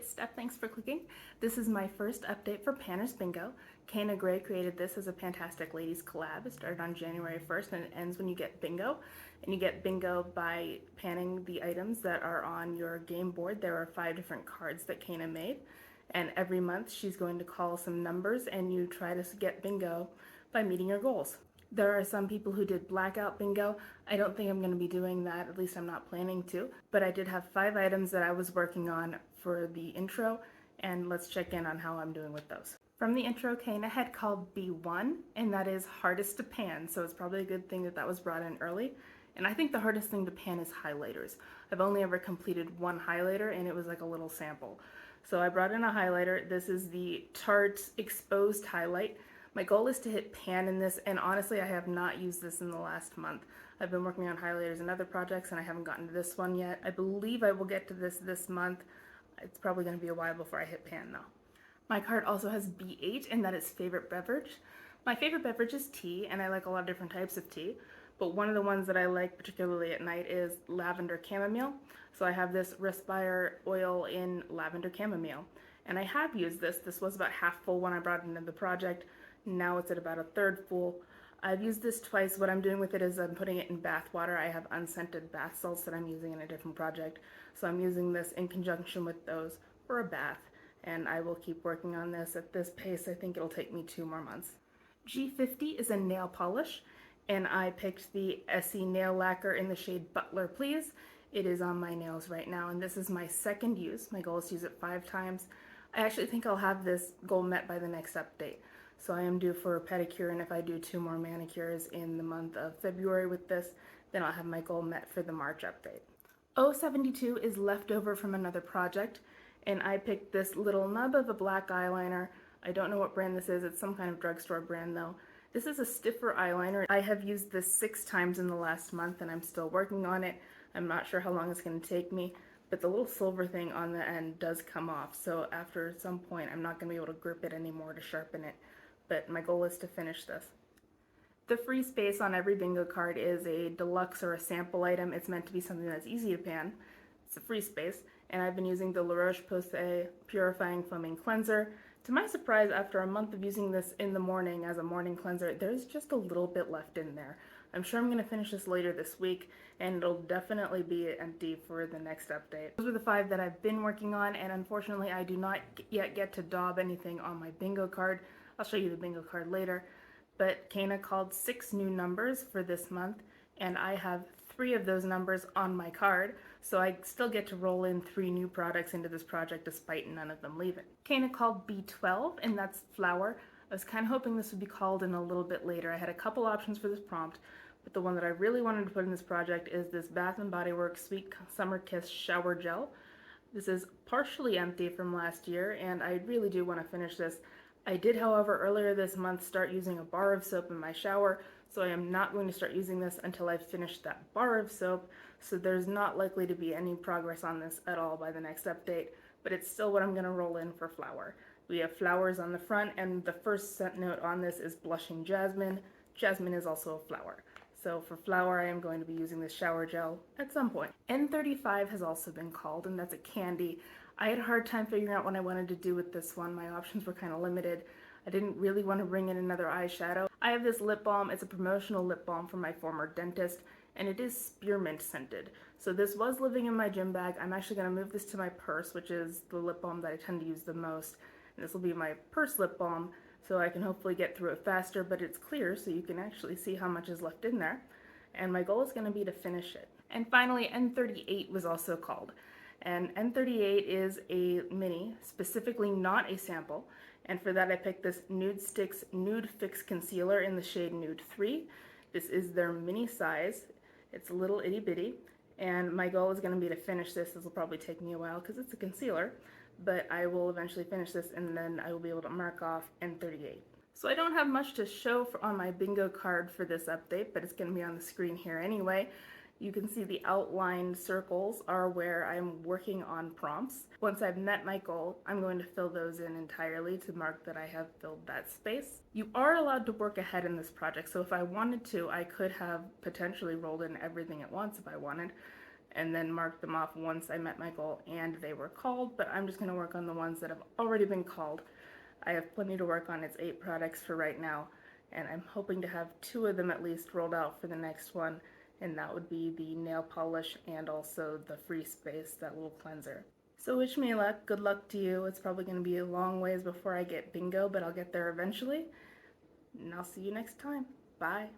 Steph, thanks for clicking. This is my first update for Panner's Bingo. Kana Gray created this as a Pantastic Ladies collab. It started on January 1st and it ends when you get bingo. And you get bingo by panning the items that are on your game board. There are 5 different cards that Kana made. And every month she's going to call some numbers and you try to get bingo by meeting your goals. There are some people who did blackout bingo. I don't think I'm going to be doing that, at least I'm not planning to. But I did have 5 items that I was working on for the intro, and let's check in on how I'm doing with those. From the intro, Kana had called B1, and that is hardest to pan, so it's probably a good thing that that was brought in early. And I think the hardest thing to pan is highlighters. I've only ever completed 1 highlighter, and it was like a little sample. So I brought in a highlighter. This is the Tarte Exposed Highlight. My goal is to hit pan in this, and honestly I have not used this in the last month. I've been working on highlighters and other projects and I haven't gotten to this one yet. I believe I will get to this month. It's probably going to be a while before I hit pan though. My card also has B8, and that is favorite beverage. My favorite beverage is tea, and I like a lot of different types of tea, but one of the ones that I like particularly at night is lavender chamomile. So I have this Respire oil in lavender chamomile, and I have used this. This was about half full when I brought it into the project. Now it's at about a third full. I've used this twice. What I'm doing with it is I'm putting it in bath water. I have unscented bath salts that I'm using in a different project. So I'm using this in conjunction with those for a bath. And I will keep working on this at this pace. I think it'll take me 2 more months. G50 is a nail polish, and I picked the Essie nail lacquer in the shade Butler Please. It is on my nails right now, and this is my second use. My goal is to use it 5 times. I actually think I'll have this goal met by the next update. So I am due for a pedicure, and if I do 2 more manicures in the month of February with this, then I'll have my goal met for the March update. 072 is leftover from another project, and I picked this little nub of a black eyeliner. I don't know what brand this is. It's some kind of drugstore brand though. This is a stiffer eyeliner. I have used this 6 times in the last month and I'm still working on it. I'm not sure how long it's going to take me, but the little silver thing on the end does come off, so after some point I'm not going to be able to grip it anymore to sharpen it. But my goal is to finish this. The free space on every bingo card is a deluxe or a sample item. It's meant to be something that's easy to pan. It's a free space, and I've been using the La Roche-Posay Purifying Foaming Cleanser. To my surprise, after a month of using this in the morning as a morning cleanser, there's just a little bit left in there. I'm sure I'm going to finish this later this week, and it'll definitely be empty for the next update. Those are the 5 that I've been working on, and unfortunately I do not yet get to daub anything on my bingo card. I'll show you the bingo card later, but Kana called 6 new numbers for this month, and I have 3 of those numbers on my card, so I still get to roll in 3 new products into this project despite none of them leaving. Kana called B12, and that's flower. I was kind of hoping this would be called in a little bit later. I had a couple options for this prompt, but the one that I really wanted to put in this project is this Bath & Body Works Sweet Summer Kiss Shower Gel. This is partially empty from last year, and I really do want to finish this. I did, however, earlier this month start using a bar of soap in my shower, so I am not going to start using this until I've finished that bar of soap, so there's not likely to be any progress on this at all by the next update, but it's still what I'm going to roll in for flower. We have flowers on the front, and the first scent note on this is Blushing Jasmine. Jasmine is also a flower. So for flower, I am going to be using this shower gel at some point. N35 has also been called, and that's a candy. I had a hard time figuring out what I wanted to do with this one. My options were kind of limited. I didn't really want to bring in another eyeshadow. I have this lip balm. It's a promotional lip balm from my former dentist, and it is spearmint scented. So this was living in my gym bag. I'm actually going to move this to my purse, which is the lip balm that I tend to use the most. And this will be my purse lip balm, so I can hopefully get through it faster, but it's clear so you can actually see how much is left in there. And my goal is going to be to finish it. And finally, N38 was also called. And N38 is a mini, specifically not a sample, and for that I picked this Nude Sticks Nude Fix Concealer in the shade Nude 3. This is their mini size. It's a little itty bitty, and my goal is going to be to finish this. This will probably take me a while because it's a concealer, but I will eventually finish this and then I will be able to mark off N38. So I don't have much to show on my bingo card for this update, but it's going to be on the screen here anyway. You can see the outlined circles are where I'm working on prompts. Once I've met my goal, I'm going to fill those in entirely to mark that I have filled that space. You are allowed to work ahead in this project, so if I wanted to, I could have potentially rolled in everything at once if I wanted. and then mark them off once I met my goal and they were called, but I'm just going to work on the ones that have already been called. I have plenty to work on. It's 8 products for right now, and I'm hoping to have 2 of them at least rolled out for the next one, and that would be the nail polish and also the Free Space, that little cleanser. So wish me luck. Good luck to you. It's probably going to be a long ways before I get bingo, but I'll get there eventually. And I'll see you next time. Bye.